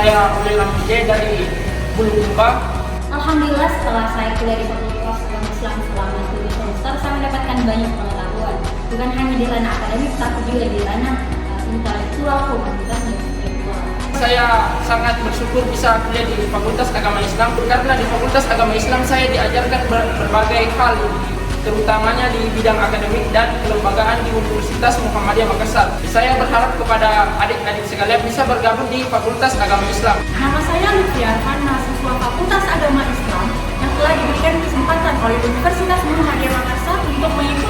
Saya Ulil Amjad dari Bulukumba. Alhamdulillah, setelah saya kuliah di Fakultas Agama Islam selama 7 semester, saya mendapatkan banyak pengetahuan. Bukan hanya di ranah akademik, tapi juga di ranah intelektual, humanitas, dan spiritual. Saya sangat bersyukur bisa kuliah di Fakultas Agama Islam karena di Fakultas Agama Islam saya diajarkan berbagai hal, terutamanya di bidang akademik dan kelembagaan di Universitas Muhammadiyah Makassar. Saya berharap kepada adik-adik sekalian bisa bergabung di Fakultas Agama Islam. Nama saya Lutfiarhan, mahasiswa Fakultas Agama Islam yang telah diberikan kesempatan oleh Universitas Muhammadiyah Makassar untuk mengikuti